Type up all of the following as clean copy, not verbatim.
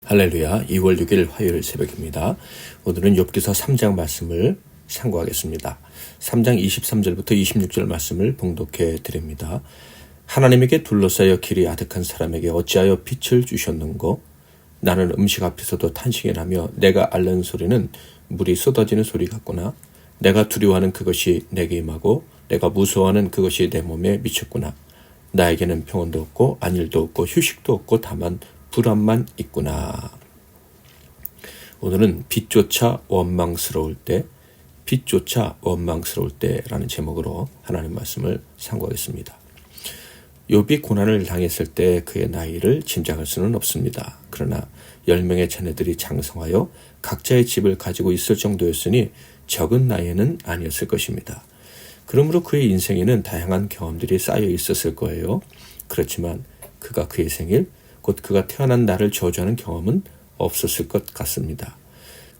할렐루야. 2월 6일 화요일 새벽입니다. 오늘은 욥기서 3장 말씀을 상고하겠습니다. 3장 23절부터 26절 말씀을 봉독해 드립니다. 하나님에게 둘러싸여 길이 아득한 사람에게 어찌하여 빛을 주셨는고? 나는 음식 앞에서도 탄식이 나며 내가 앓는 소리는 물이 쏟아지는 소리 같구나. 내가 두려워하는 그것이 내게 임하고 내가 무서워하는 그것이 내 몸에 미쳤구나. 나에게는 평온도 없고 안일도 없고 휴식도 없고 다만 불안만 있구나. 오늘은 빛조차 원망스러울 때, 빛조차 원망스러울 때라는 제목으로 하나님 말씀을 상고하겠습니다. 욥이 고난을 당했을 때 그의 나이를 짐작할 수는 없습니다. 그러나 10명의 자녀들이 장성하여 각자의 집을 가지고 있을 정도였으니 적은 나이에는 아니었을 것입니다. 그러므로 그의 인생에는 다양한 경험들이 쌓여 있었을 거예요. 그렇지만 그가 그의 생일, 곧 그가 태어난 날을 저주하는 경험은 없었을 것 같습니다.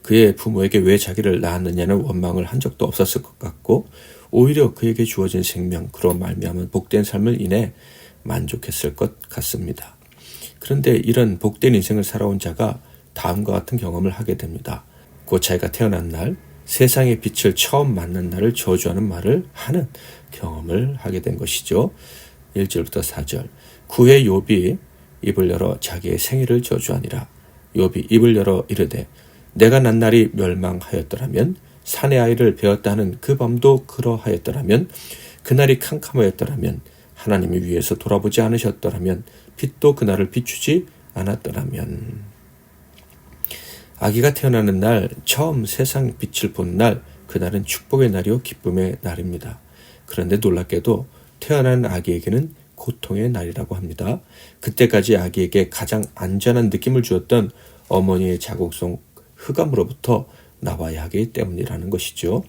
그의 부모에게 왜 자기를 낳았느냐는 원망을 한 적도 없었을 것 같고 오히려 그에게 주어진 생명, 그로 말미암은 복된 삶을 인해 만족했을 것 같습니다. 그런데 이런 복된 인생을 살아온 자가 다음과 같은 경험을 하게 됩니다. 곧 자기가 태어난 날, 세상의 빛을 처음 만난 날을 저주하는 말을 하는 경험을 하게 된 것이죠. 1절부터 4절. 구의 욥이 입을 열어 자기의 생일을 저주하니라. 욥이 입을 열어 이르되 내가 난 날이 멸망하였더라면 사내 아이를 베었다는 그 밤도 그러하였더라면 그날이 캄캄하였더라면 하나님이 위에서 돌아보지 않으셨더라면 빛도 그날을 비추지 않았더라면. 아기가 태어나는 날, 처음 세상 빛을 본 날, 그날은 축복의 날이요 기쁨의 날입니다. 그런데 놀랍게도 태어난 아기에게는 고통의 날이라고 합니다. 그때까지 아기에게 가장 안전한 느낌을 주었던 어머니의 자궁 속 흑암으로부터 나와야 하기 때문이라는 것이죠.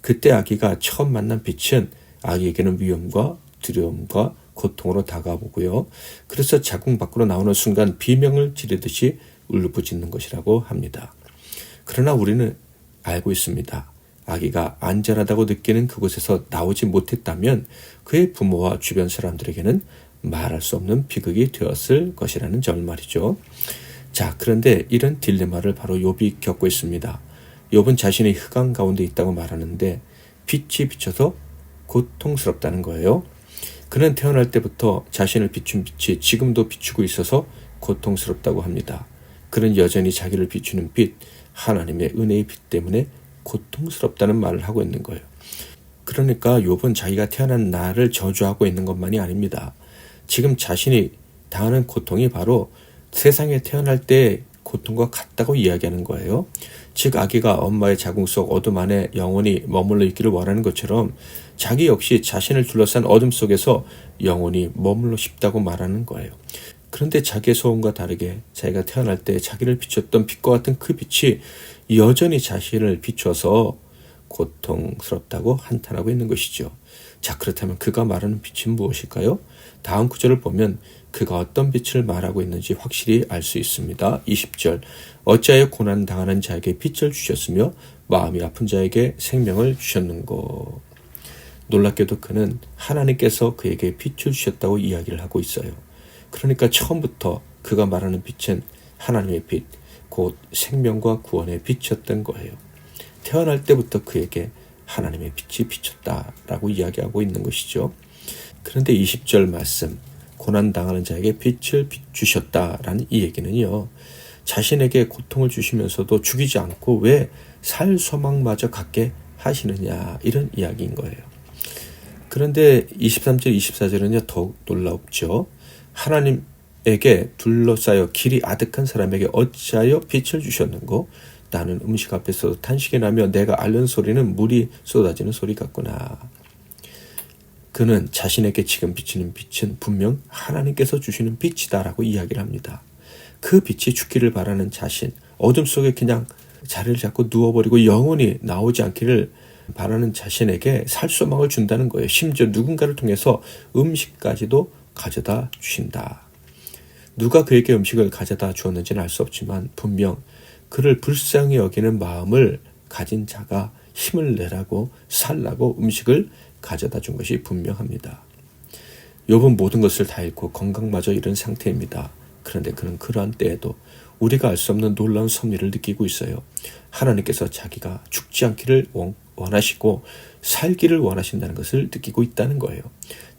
그때 아기가 처음 만난 빛은 아기에게는 위험과 두려움과 고통으로 다가오고요. 그래서 자궁 밖으로 나오는 순간 비명을 지르듯이 울부짖는 것이라고 합니다. 그러나 우리는 알고 있습니다. 아기가 안전하다고 느끼는 그곳에서 나오지 못했다면 그의 부모와 주변 사람들에게는 말할 수 없는 비극이 되었을 것이라는 절 말이죠. 자, 그런데 이런 딜레마를 바로 욥이 겪고 있습니다. 욥은 자신이 흑암 가운데 있다고 말하는데 빛이 비쳐서 고통스럽다는 거예요. 그는 태어날 때부터 자신을 비춘 빛이 지금도 비추고 있어서 고통스럽다고 합니다. 그는 여전히 자기를 비추는 빛, 하나님의 은혜의 빛 때문에 고통스럽다는 말을 하고 있는 거예요. 그러니까 욥은 자기가 태어난 날을 저주하고 있는 것만이 아닙니다. 지금 자신이 당하는 고통이 바로 세상에 태어날 때의 고통과 같다고 이야기하는 거예요. 즉 아기가 엄마의 자궁 속 어둠 안에 영원히 머물러 있기를 원하는 것처럼 자기 역시 자신을 둘러싼 어둠 속에서 영원히 머물러 싶다고 말하는 거예요. 그런데 자기의 소원과 다르게 자기가 태어날 때 자기를 비췄던 빛과 같은 그 빛이 여전히 자신을 비춰서 고통스럽다고 한탄하고 있는 것이죠. 자, 그렇다면 그가 말하는 빛은 무엇일까요? 다음 구절을 보면 그가 어떤 빛을 말하고 있는지 확실히 알 수 있습니다. 20절. 어찌하여 고난당하는 자에게 빛을 주셨으며 마음이 아픈 자에게 생명을 주셨는고. 놀랍게도 그는 하나님께서 그에게 빛을 주셨다고 이야기를 하고 있어요. 그러니까 처음부터 그가 말하는 빛은 하나님의 빛, 곧 생명과 구원의 빛이었던 거예요. 태어날 때부터 그에게 하나님의 빛이 비쳤다라고 이야기하고 있는 것이죠. 그런데 20절 말씀, 고난당하는 자에게 빛을 주셨다라는 이 얘기는요. 자신에게 고통을 주시면서도 죽이지 않고 왜 살 소망마저 갖게 하시느냐 이런 이야기인 거예요. 그런데 23절, 24절은요 더욱 놀랍죠. 하나님에게 둘러싸여 길이 아득한 사람에게 어찌하여 빛을 주셨는고? 나는 음식 앞에서 탄식이 나며 내가 앓는 소리는 물이 쏟아지는 소리 같구나. 그는 자신에게 지금 비치는 빛은 분명 하나님께서 주시는 빛이다라고 이야기를 합니다. 그 빛이 죽기를 바라는 자신, 어둠 속에 그냥 자리를 잡고 누워버리고 영원히 나오지 않기를 바라는 자신에게 살 소망을 준다는 거예요. 심지어 누군가를 통해서 음식까지도 가져다 주신다. 누가 그에게 음식을 가져다 주었는지는 알 수 없지만 분명 그를 불쌍히 여기는 마음을 가진 자가 힘을 내라고 살라고 음식을 가져다 준 것이 분명합니다. 욥은 모든 것을 다 잃고 건강마저 잃은 상태입니다. 그런데 그는 그러한 때에도 우리가 알 수 없는 놀라운 섭리를 느끼고 있어요. 하나님께서 자기가 죽지 않기를 원하시고 살기를 원하신다는 것을 느끼고 있다는 거예요.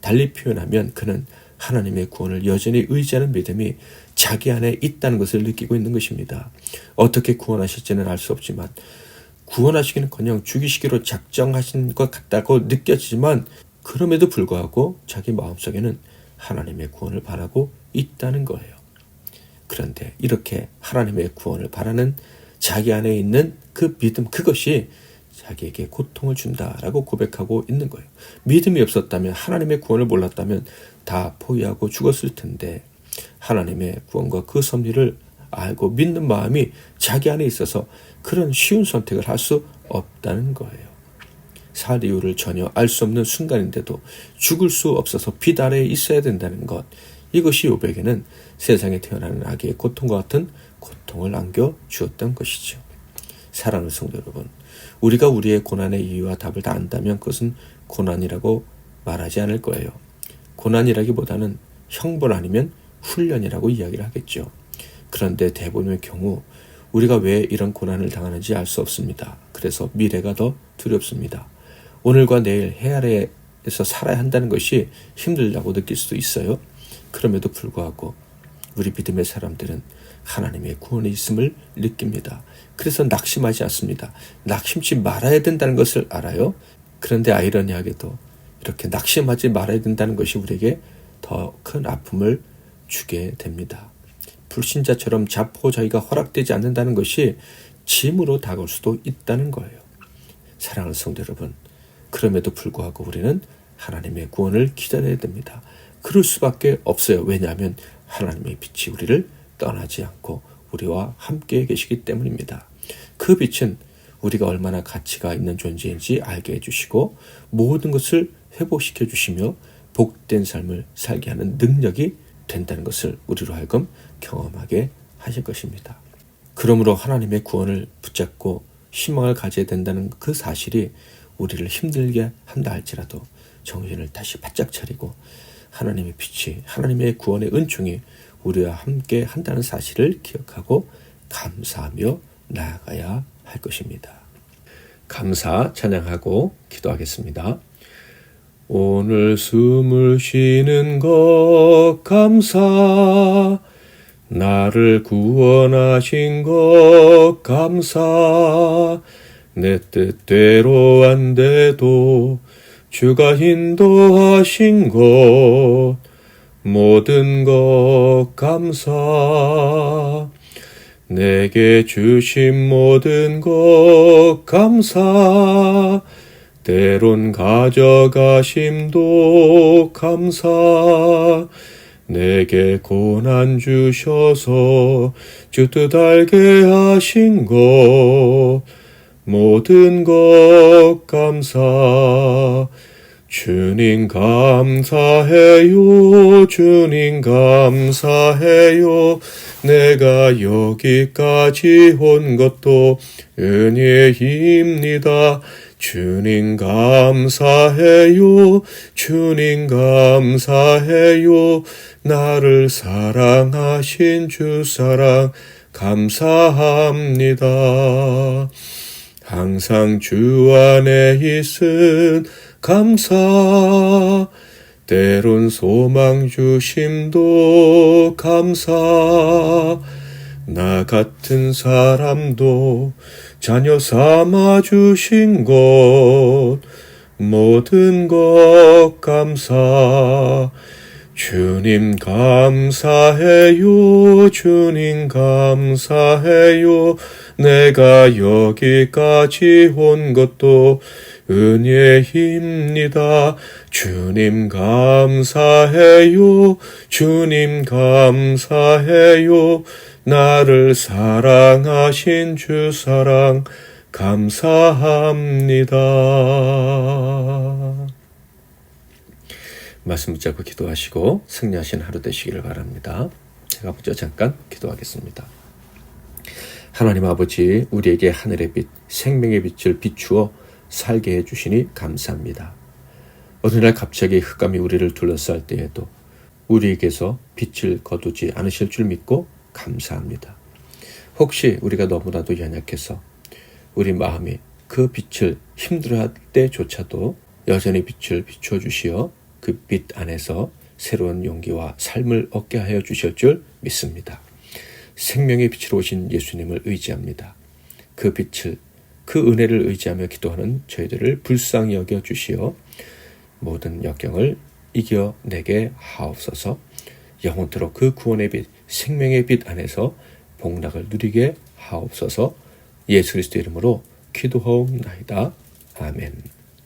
달리 표현하면 그는 하나님의 구원을 여전히 의지하는 믿음이 자기 안에 있다는 것을 느끼고 있는 것입니다. 어떻게 구원하실지는 알 수 없지만 구원하시기는커녕 죽이시기로 작정하신 것 같다고 느껴지지만 그럼에도 불구하고 자기 마음속에는 하나님의 구원을 바라고 있다는 거예요. 그런데 이렇게 하나님의 구원을 바라는 자기 안에 있는 그 믿음, 그것이 자기에게 고통을 준다라고 고백하고 있는 거예요. 믿음이 없었다면, 하나님의 구원을 몰랐다면 다 포기하고 죽었을 텐데 하나님의 구원과 그 섭리를 알고 믿는 마음이 자기 안에 있어서 그런 쉬운 선택을 할 수 없다는 거예요. 살 이유를 전혀 알 수 없는 순간인데도 죽을 수 없어서 빛 아래에 있어야 된다는 것, 이것이 욥에게는 세상에 태어나는 아기의 고통과 같은 고통을 안겨주었던 것이죠. 사랑하는 성도 여러분, 우리가 우리의 고난의 이유와 답을 다 안다면 그것은 고난이라고 말하지 않을 거예요. 고난이라기보다는 형벌 아니면 훈련이라고 이야기를 하겠죠. 그런데 대부분의 경우 우리가 왜 이런 고난을 당하는지 알 수 없습니다. 그래서 미래가 더 두렵습니다. 오늘과 내일 해 아래에서 살아야 한다는 것이 힘들다고 느낄 수도 있어요. 그럼에도 불구하고 우리 믿음의 사람들은 하나님의 구원이 있음을 느낍니다. 그래서 낙심하지 않습니다. 낙심치 말아야 된다는 것을 알아요. 그런데 아이러니하게도 이렇게 낙심하지 말아야 된다는 것이 우리에게 더 큰 아픔을 주게 됩니다. 불신자처럼 자포자기가 허락되지 않는다는 것이 짐으로 다가올 수도 있다는 거예요. 사랑하는 성도 여러분, 그럼에도 불구하고 우리는 하나님의 구원을 기다려야 됩니다. 그럴 수밖에 없어요. 왜냐하면 하나님의 빛이 우리를 떠나지 않고 우리와 함께 계시기 때문입니다. 그 빛은 우리가 얼마나 가치가 있는 존재인지 알게 해주시고 모든 것을 회복시켜 주시며 복된 삶을 살게 하는 능력이 된다는 것을 우리로 하여금 경험하게 하실 것입니다. 그러므로 하나님의 구원을 붙잡고 희망을 가져야 된다는 그 사실이 우리를 힘들게 한다 할지라도 정신을 다시 바짝 차리고 하나님의 빛이, 하나님의 구원의 은총이 우리와 함께 한다는 사실을 기억하고 감사하며 나아가야 할 것입니다. 감사 찬양하고 기도하겠습니다. 오늘 숨을 쉬는 것 감사, 나를 구원하신 것 감사, 내 뜻대로 안 돼도 주가 인도하신 것 모든 것 감사, 내게 주신 모든 것 감사, 때론 가져가심도 감사, 내게 고난 주셔서 주 뜻 알게 하신 것 모든 것 감사, 주님 감사해요, 주님 감사해요, 내가 여기까지 온 것도 은혜입니다. 주님 감사해요, 주님 감사해요, 나를 사랑하신 주 사랑 감사합니다. 항상 주 안에 있은 감사, 때론 소망 주심도 감사, 나 같은 사람도 자녀 삼아 주신 것 모든 것 감사, 주님 감사해요, 주님 감사해요, 내가 여기까지 온 것도 은혜입니다. 주님 감사해요, 주님 감사해요, 나를 사랑하신 주 사랑 감사합니다. 말씀 붙잡고 기도하시고 승리하신 하루 되시기를 바랍니다. 제가 먼저 잠깐 기도하겠습니다. 하나님 아버지, 우리에게 하늘의 빛, 생명의 빛을 비추어 살게 해주시니 감사합니다. 어느 날 갑자기 흑암이 우리를 둘러쌀 때에도 우리에게서 빛을 거두지 않으실 줄 믿고 감사합니다. 혹시 우리가 너무나도 연약해서 우리 마음이 그 빛을 힘들어할 때조차도 여전히 빛을 비추어 주시어 그 빛 안에서 새로운 용기와 삶을 얻게 하여 주실 줄 믿습니다. 생명의 빛으로 오신 예수님을 의지합니다. 그 빛을, 그 은혜를 의지하며 기도하는 저희들을 불쌍히 여겨 주시어 모든 역경을 이겨내게 하옵소서. 영원토록 그 구원의 빛, 생명의 빛 안에서 복락을 누리게 하옵소서. 예수 그리스도 이름으로 기도하옵나이다. 아멘.